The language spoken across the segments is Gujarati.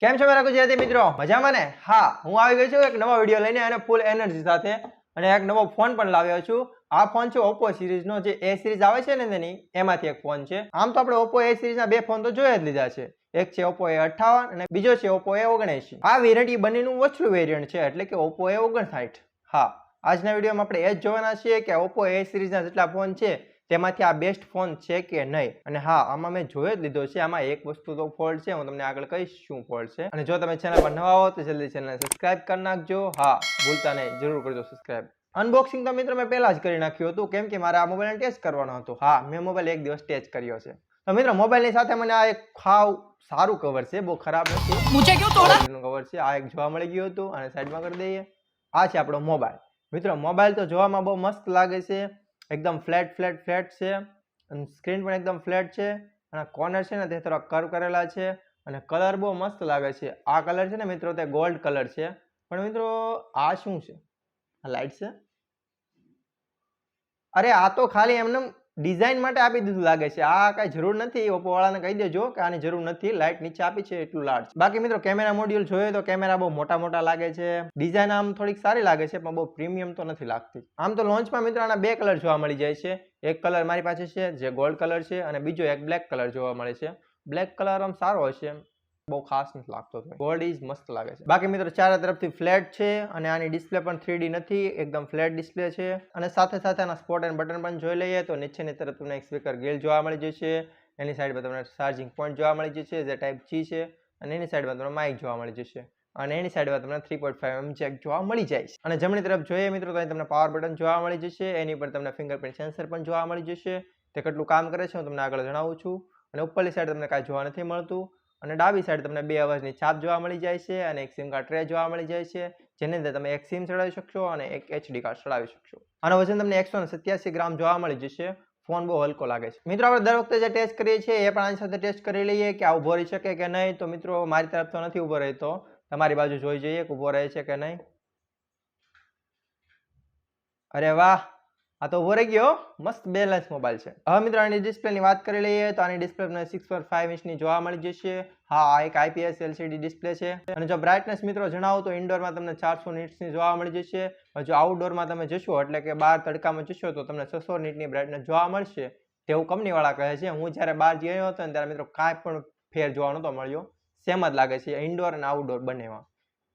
કેમ છો મારા ગુજરાતી મિત્રો? મજામાં ને? હા, હું આવી ગયો છું એક નવો વિડીયો લઈને અને ફૂલ એનર્જી સાથે અને એક નવો ફોન પણ લાવ્યો છું. આ ફોન છે Oppo સિરીઝનો, જે A સિરીઝ આવે છે ને તેની એમાંથી એક ફોન છે. આમ તો આપણે Oppo A સિરીઝના બે ફોન તો જોઈ જ લીધા છે. એક છે Oppo A58 અને બીજો છે Oppo A79. આ વેરિયન્ટ બંનેનું વચલું વેરિયન્ટ છે, એટલે કે Oppo A59. હા, આજના વિડીયોમાં આપણે એ જ જોવાના છીએ કે Oppo A સિરીઝના જેટલા ફોન છે તેમાંથી આ બેસ્ટ ફોન છે કે નહીં. અને હા, આમાં મેં જોઈ જ લીધો છે. આમાં એક વસ્તુ તો ફોલ્ટ છે, હું તમને આગળ કહીશ શું ફોલ્ટ છે. અને જો તમે ચેનલ પર નવા હો તો જલ્દી ચેનલને સબસ્ક્રાઇબ કરી નાખજો. હા, ભૂલતા નહીં, જરૂર કરજો સબસ્ક્રાઇબ. અનબોક્સિંગ તો મિત્રો મેં પહેલા જ કરી નાખ્યું હતું, કેમ કે મારે આ મોબાઈલને ટેસ્ટ કરવાનો હતો. હા, મેં મોબાઈલ એક દિવસ ટેસ્ટ કર્યો છે. તો મિત્રો, મોબાઈલની સાથે મને આ એક ખાવ સારું કવર છે, બહુ ખરાબ નથી. કવર છે આ એક જોવા મળી ગયું હતું, અને સાઈડમાં કરી દઈએ. આ છે આપણો મોબાઈલ. મિત્રો, મોબાઈલ તો જોવામાં બહુ મસ્ત લાગે છે, એકદમ ફ્લેટ છે, અને સ્ક્રીન પણ એકદમ ફ્લેટ છે, અને કોર્નર છે ને તે થોડા કર્વ કરેલા છે, અને કલર બહુ મસ્ત લાગે છે. આ કલર છે ને મિત્રો, તે ગોલ્ડ કલર છે. પણ મિત્રો, આ શું છે? આ લાઈટ છે? અરે, આ તો ખાલી એમને ડિઝાઇન માટે આપી દીધું લાગે છે. આ કઈ જરૂર નથી. Oppo વાળાને કહી દેજો કે આની જરૂર નથી. લાઈટ નીચે આપી છે એટલું લાર્જ. બાકી મિત્રો, કેમેરા મોડ્યુલ જોઈએ તો કેમેરા બહુ મોટા લાગે છે. ડિઝાઇન આમ થોડીક સારી લાગે છે, પણ બહુ પ્રીમિયમ તો નથી લાગતી. આમ તો લોન્ચમાં મિત્રો આના બે કલર જોવા મળી જાય છે. એક કલર મારી પાસે છે જે ગોલ્ડ કલર છે, અને બીજો એક બ્લેક કલર જોવા મળે છે. બ્લેક કલર આમ સારો હશે, બહુ ખાસ નથી લાગતો. ગોલ્ડ ઇઝ મસ્ત લાગે છે. બાકી મિત્રો, ચારે તરફથી ફ્લેટ છે, અને આની ડિસ્પ્લે પણ 3D નથી, એકદમ ફ્લેટ ડિસ્પ્લે છે. અને સાથે આના સ્પોટ એન્ડ બટન પણ જોઈ લઈએ તો નીચેની તરફ તમને એક સ્પીકર ગ્રીલ જોવા મળી જશે. એની સાઈડ પર તમને ચાર્જિંગ પોઈન્ટ જોવા મળી જશે, જે ટાઈપ C છે. અને એની સાઈડમાં તમને માઇક જોવા મળી જશે, અને એની સાઈડમાં તમને 3.5mm જેક જોવા મળી જાય છે. અને જમણી તરફ જોઈએ મિત્રો તો અહીં તમને પાવર બટન જોવા મળી જશે. એની પર તમને ફિંગરપ્રિન્ટ સેન્સર પણ જોવા મળી જશે. તે કેટલું કામ કરે છે હું તમને આગળ જણાવું છું. અને ઉપરની સાઈડ તમને કાંઈ જોવા નથી મળતું. અને ડાબી સાઈડ તમને બે અવાજની છાપ જોવા મળી જાય છે, અને એક સિમ કાર્ડ ટ્રે જોવા મળી જાય છે, જેની અંદર તમે એક સિમ ચડાવી શકશો અને એક HD કાર્ડ ચડાવી શકશો. આનો વજન તમને 187 ગ્રામ જોવા મળી જશે. ફોન બહુ હલકો લાગે છે. મિત્રો, આપણે દર વખતે જે ટેસ્ટ કરીએ છીએ એ પણ આની સાથે ટેસ્ટ કરી લઈએ કે આ ઉભો રહી શકે કે નહીં. તો મિત્રો, મારી તરફ તો નથી ઉભો રહેતો, તમારી બાજુ જોઈ જઈએ કે ઉભો રહે છે કે નહીં. અરે વાહ, આ તો ઉભો રહી ગયો. મસ્ત બેલેન્સ મોબાઈલ છે. હવે મિત્રો, આની ડિસ્પ્લેની વાત કરી લઈએ તો આની ડિસ્પ્લે તમને 6.5 ઇંચની જોવા મળી જશે. હા, આ એક IPS LCD ડિસ્પ્લે છે. અને જો બ્રાઇટનેસ મિત્રો જણાવો તો ઇન્ડોરમાં તમને 400 નિટ્સની જોવા મળી જશે. જો આઉટડોરમાં તમે જશો, એટલે કે બહાર તડકામાં જશો, તો તમને 600 નિટની બ્રાઇટનેસ જોવા મળશે, તેવું કંપનીવાળા કહે છે. હું જ્યારે બહાર ગયો હતો ને ત્યારે મિત્રો કાંઈ પણ ફેર જોવા નહોતો મળ્યો. સેમ જ લાગે છે ઇન્ડોર અને આઉટડોર બંનેમાં.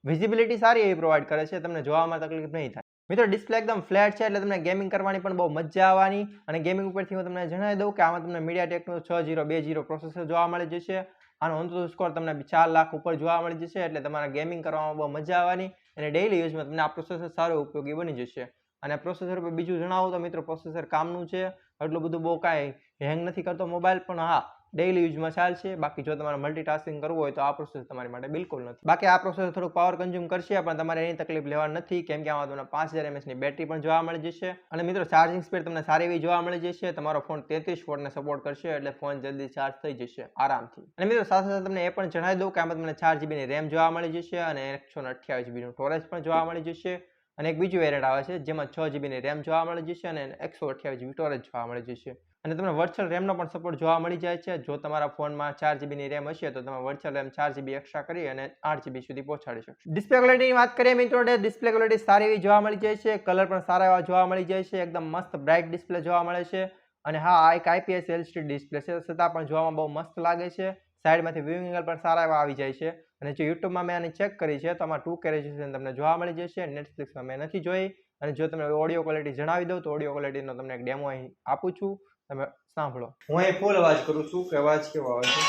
વિઝિબિલિટી સારી એવી પ્રોવાઈડ કરે છે, તમને જોવામાં તકલીફ નહીં થાય. મિત્રો, ડિસ્પ્લે એકદમ ફ્લેટ છે, એટલે તમને ગેમિંગ કરવાની પણ બહુ મજા આવવાની. અને ગેમિંગ ઉપરથી હું તમને જણાવી દઉં કે આમાં તમને MediaTekનું 6020 પ્રોસેસર જોવા મળી જશે. આનો અંતુતુ સ્કોર તમને 4 લાખ ઉપર જોવા મળી જશે, એટલે તમારા ગેમિંગ કરવામાં બહુ મજા આવવાની. અને ડેઇલી યુઝમાં તમને આ પ્રોસેસર સારું ઉપયોગી બની જશે. અને પ્રોસેસર પર બીજું જણાવું તો મિત્રો, પ્રોસેસર કામનું છે, એટલું બધું બહુ કાંઈ હેંગ નથી કરતો મોબાઈલ. પણ હા, ડેઇલી યુઝમાં ચાલશે. બાકી જો તમારે મલ્ટીટાસ્કિંગ કરવું હોય તો આ પ્રોસેસર તમારી માટે બિલકુલ નથી. બાકી આ પ્રોસેસર થોડું પાવર કન્ઝ્યુમ કરશે, પણ તમારે એની તકલીફ લેવાની નથી, કેમ કે આમાં તમને 5000 mAhની બેટરી પણ જોવા મળી જશે. અને મિત્રો, ચાર્જિંગ સ્પીડ તમને સારી એવી જોવા મળી જશે. તમારો ફોન 33 વોટને સપોર્ટ કરશે, એટલે ફોન જલ્દી ચાર્જ થઈ જશે આરામથી. અને મિત્રો, સાથે તમને એ પણ જણાવી દઉં કે આમાં તમને 4GB રેમ જોવા મળી જશે, અને 128GB સ્ટોરેજ પણ જોવા મળી જશે. અને એક બીજું વેરિયન્ટ આવે છે જેમાં 6GB રેમ જોવા મળી જશે, અને 128GB સ્ટોરેજ જોવા મળી જશે. અને તમને વર્ચ્યુઅલ રેમનો પણ સપોર્ટ જોવા મળી જાય છે. જો તમારા ફોનમાં 4GBની રેમ હશે તો તમે વર્ચ્યુઅલ રેમ 4GB એક્સ્ટ્રા કરી અને 8GB સુધી પહોંચાડી શકશો. ડિસ્પ્લે ક્વોલિટીની વાત કરીએ મિત્રો, ડિસ્પ્લે ક્વોલિટી સારી એવી જોવા મળી જાય છે. કલર પણ સારા એવા જોવા મળી જાય છે. એકદમ મસ્ત બ્રાઇટ ડિસ્પ્લે જોવા મળે છે. અને હા, આ એક IPS LCD ડિસ્પ્લે છે, છતાં પણ જોવામાં બહુ મસ્ત લાગે છે. સાઈડમાંથી વ્યૂઇંગ એંગલ પણ સારા એવા આવી જાય છે. અને જો યુટ્યુબમાં મેં આને ચેક કરી છે તો આમાં 2K રેઝોલ્યુશન તમને જોવા મળી જશે. નેટફ્લિક્સમાં મેં નથી જોઈ. અને જો તમને ઓડિયો ક્વોલિટી જણાવી દઉં તો ઓડિયો ક્વોલિટીનો તમને એક ડેમો અહીં આપું છું, તમે સાંભળો. હું અહીં ફૂલ અવાજ કરું છું કે અવાજ કેવો આવે છે.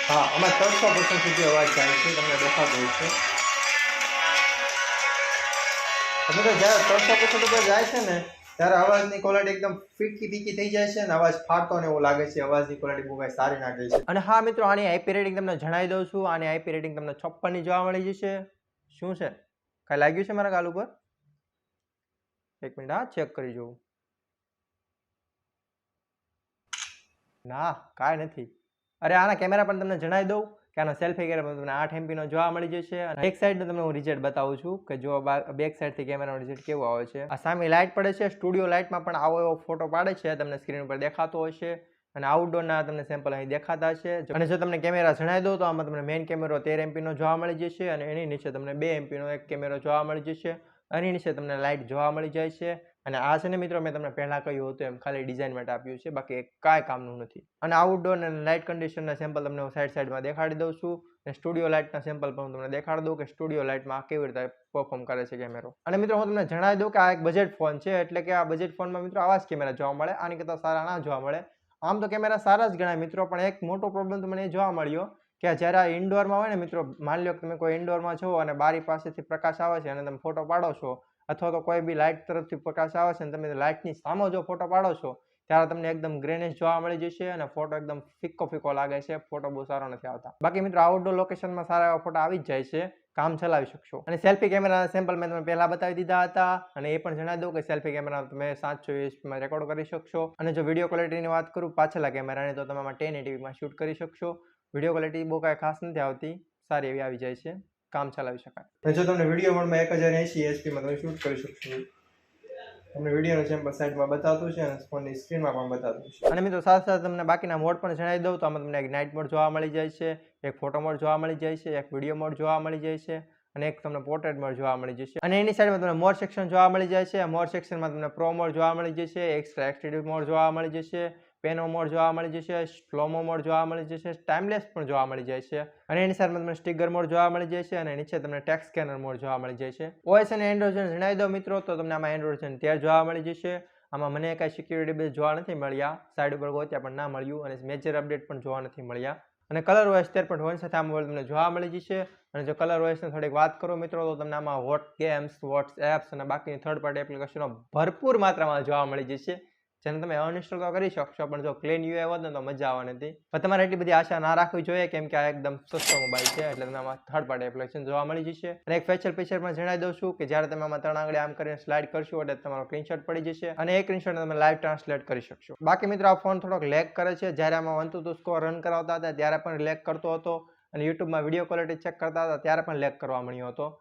હા, આમાં 300% સુધી અવાજ જાય છે, તમને દેખાતો હોય છે. તમે તો જ્યારે 300% ઉપર જાય છે ને ત્યારે અવાજની ક્વોલિટી એકદમ ફીકી થઈ જાય છે, અને અવાજ ફાટતો ને એવું લાગે છે. અવાજની ક્વોલિટી બહુ કાંઈ સારી ના ગઈ છે. અને હા મિત્રો, આની IP રેટિંગ તમને જણાવી દઉં છું. આની IP રેટિંગ તમને 56ની જોવા મળી જશે. શું છે, કાંઈ લાગ્યું છે મારા ગાલ ઉપર? એક મિનિટ, હા ચેક કરી જોઉં. ના, કાંઈ નથી. અરે, આના કેમેરા પણ તમને જણાવી દઉં કે આનો સેલ્ફી કેમેરા તમને 8MP જોવા મળી જશે. અને એક સાઈડનું તમને હું રિઝલ્ટ બતાવું છું કે જો બેક સાઈડથી કેમેરાનો રિઝલ્ટ કેવો આવે છે. આ સામે લાઇટ પડે છે, સ્ટુડિયો લાઇટમાં પણ આવો એવો ફોટો પાડે છે, તમને સ્ક્રીન ઉપર દેખાતો હશે. અને આઉટડોરના તમને સેમ્પલ અહીં દેખાતા છે. અને જો તમને કેમેરા જણાવી દઉં તો આમાં તમને મેઇન કેમેરો 13 MP નો જોવા મળી જશે અને એની નીચે તમને 2 MP નો એક કેમેરો જોવા મળી જશે. એની નીચે તમને લાઇટ જોવા મળી જાય છે. અને આ છે ને મિત્રો મેં તમને પહેલા કહ્યું હતું એમ ખાલી ડિઝાઇન માટે આપ્યું છે, બાકી કાંઈ કામનું નથી. અને આઉટડોર અને લાઇટ કન્ડિશનના સેમ્પલ તમને હું સાઈડમાં દેખાડી દઉં છું. અને સ્ટુડિયો લાઇટના સેમ્પલ પણ હું તમને દેખાડી દઉં કે સ્ટુડિયો લાઇટમાં કેવી રીતે પરફોર્મ કરે છે કેમેરો. અને મિત્રો હું તમને જણાવી દઉં કે આ એક બજેટ ફોન છે, એટલે કે આ બજેટ ફોનમાં મિત્રો આવા જ કેમેરા જોવા મળે, આની કરતાં સારા ના જોવા મળે. આમ તો કેમેરા સારા જ ગણાય મિત્રો, પણ એક મોટો પ્રોબ્લેમ તો મને એ જોવા મળ્યો કે જ્યારે આ ઇન્ડોરમાં હોય ને મિત્રો, માની લો કે તમે કોઈ ઇન્ડોરમાં છો અને બારી પાસેથી પ્રકાશ આવે છે અને તમે ફોટો પાડો છો, અથવા તો કોઈ બી લાઇટ તરફથી પ્રકાશ આવે છે અને તમે લાઇટની સામે જો ફોટો પાડો છો, ત્યારે તમને એકદમ ગ્રેનિશ જોવા મળી જશે અને ફોટો એકદમ ફિક્કો લાગે છે, ફોટો બહુ સારો નથી આવતા. બાકી મિત્રો આઉટડોર લોકેશનમાં સારા એવા ફોટો આવી જ જાય છે, કામ ચલાવી શકશો. અને સેલ્ફી કેમેરાના સેમ્પલ મેં તમને પહેલા બતાવી દીધા હતા, અને એ પણ જણાવી દઉં કે સેલ્ફી કેમેરા તમે 720p રેકોર્ડ કરી શકશો. અને જો વિડીયો ક્વોલિટીની વાત કરું પાછળના કેમેરાની, તો તમે આમાં 1080pમાં શૂટ કરી શકશો. વિડીયો ક્વોલિટી બહુ કાંઈ ખાસ નથી આવતી, સારી એવી આવી જાય છે, કામ ચલાવી શકાય. અને જો તમને વિડીયો મોડમાં 1080pમાં તમે શૂટ કરી શકશો. તમને વિડીયોનો સેમ્પલ સાઈડમાં બતાવતું છે અને ફોનની સ્ક્રીનમાં પણ બતાવતું છે. અને મિત્રો સાથે સાથે તમને બાકીના મોડ પણ જણાવી દઉં તો આમાં તમને એક નાઇટ મોડ જોવા મળી જાય છે, એક ફોટો મોડ જોવા મળી જાય છે, એક વિડીયો મોડ જોવા મળી જાય છે અને એક તમને પોર્ટ્રેટ મોડ જોવા મળી જશે. અને એની સાઈડમાં તમને મોડ સેક્શન જોવા મળી જાય છે. મોડ સેક્શનમાં તમને પ્રો મોડ જોવા મળી જશે, એક્સ્ટ્રા એક્સટીવ મોડ જોવા મળી જશે, પેનો મોડ જોવા મળી જશે, સ્લોમો મોડ જોવા મળી જશે, ટાઈમલેસ પણ જોવા મળી જાય છે. અને એની સાઈડમાં તમને સ્ટિકર મોડ જોવા મળી જાય છે અને નીચે તમને ટેક્સ્ટ સ્કેનર મોડ જોવા મળી જાય છે. OS અને એન્ડ્રોઇડ વર્ઝન જણાવી દો મિત્રો, તો તમને આમાં એન્ડ્રોઇડ વર્ઝન 13 જોવા મળી જશે. આમાં મને કાંઈ સિક્યુરિટી બેઝ જોવા નથી મળ્યા, સાઈડ ઉપર ગોત્યા પણ ના મળ્યું, અને મેજર અપડેટ પણ જોવા નથી મળ્યા. અને કલર OS 13.1 સાથે આ મોબાઈલ તમને જોવા મળી જશે. અને જો કલર OS ની થોડીક વાત કરું મિત્રો, તો તમને આમાં હોટ ગેમ્સ, વોટ્સએપ્સ અને બાકીની થર્ડ પાર્ટી એપ્લિકેશનો ભરપૂર માત્રામાં જોવા મળી જશે, જેને તમે અનઇન્સ્ટોલ તો કરી શકશો, પણ જો ક્લીન UI હોત ને તો મજા આવવાની હતી. પણ તમારે એટલી બધી આશા ના રાખવી જોઈએ, કેમ કે આ એકદમ સસ્તો મોબાઈલ છે, એટલે તમે આમાં થર્ડ પાર્ટી એપ્લિકેશન જોવા મળી જશે. અને એક ફેશિયલ ફીચર પણ જણાવી દઉં છું કે જ્યારે તમે આમાં 3 આંગળી આમ કરીને સ્લાઇડ કરશો એટલે તમારો સ્ક્રીનશોટ પડી જશે અને એ સ્ક્રીનશોટ તમે લાઈવ ટ્રાન્સલેટ કરી શકશો. બાકી મિત્રો આ ફોન થોડોક લેગ કરે છે. જ્યારે આમાં 122 સ્કોર રન કરાવતા હતા ત્યારે પણ લેગ કરતો હતો, અને યુટ્યુબમાં વિડીયો ક્વોલિટી ચેક કરતા હતા ત્યારે પણ લેગ કરવા મળ્યો હતો.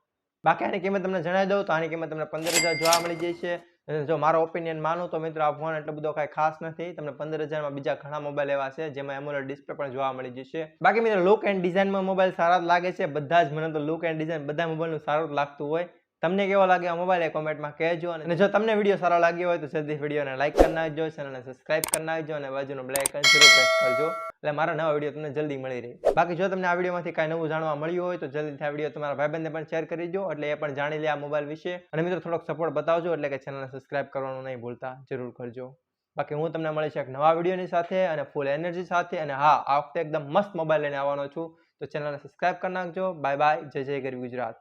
બાકી આની કિંમત તમને જણાવી દઉં તો આની કિંમત તમને 15,000 જોવા મળી જાય છે. જો મારો ઓપિનિયન માનું તો મિત્રો આ ફોન એટલો બધો કાંઈ ખાસ નથી. તમને 15,000માં બીજા ઘણા મોબાઈલ એવા છે જેમાં એમોલેડ ડિસ્પ્લે પણ જોવા મળી જશે. બાકી મિત્રો લુક એન્ડ ડિઝાઇનમાં મોબાઈલ સારા જ લાગે છે. બધા જ મને તો લુક એન્ડ ડિઝાઇન બધા મોબાઈલનું સારું જ લાગતું હોય. તમને કેવો લાગે આ મોબાઈલ એ કોમેન્ટમાં કહેજો. અને જો તમને વિડીયો સારો લાગ્યો હોય તો જલ્દી વિડીયોને લાઈક કરી નાખજો, ચેનલને સબસ્ક્રાઇબ કરી નાખજો અને બાજુનું બેલ આઇકન જરૂર પ્રેસ કરજો, એટલે મારા નવા વિડીયો તમને જલ્દી મળી રહે. બાકી જો તમને આ વિડીયોમાંથી કાંઈ નવું જાણવા મળ્યું હોય તો જલ્દીથી આ વિડીયો તમારા ભાઈબંધને પણ શેર કરી દો, એટલે એ પણ જાણી લે આ મોબાઈલ વિશે. અને મિત્રો થોડોક સપોર્ટ બતાવજો, એટલે કે ચેનલને સબસ્ક્રાઇબ કરવાનું નહીં ભૂલતા, જરૂર કરજો. બાકી હું તમને મળીશ એક નવા વિડીયોની સાથે અને ફૂલ એનર્જી સાથે. અને હા, આ વખતે એકદમ મસ્ત મોબાઈલ લઈને આવવાનો છું, તો ચેનલને સબસ્ક્રાઇબ કરી નાખજો. બાય બાય, જય જય ગરવી ગુજરાત.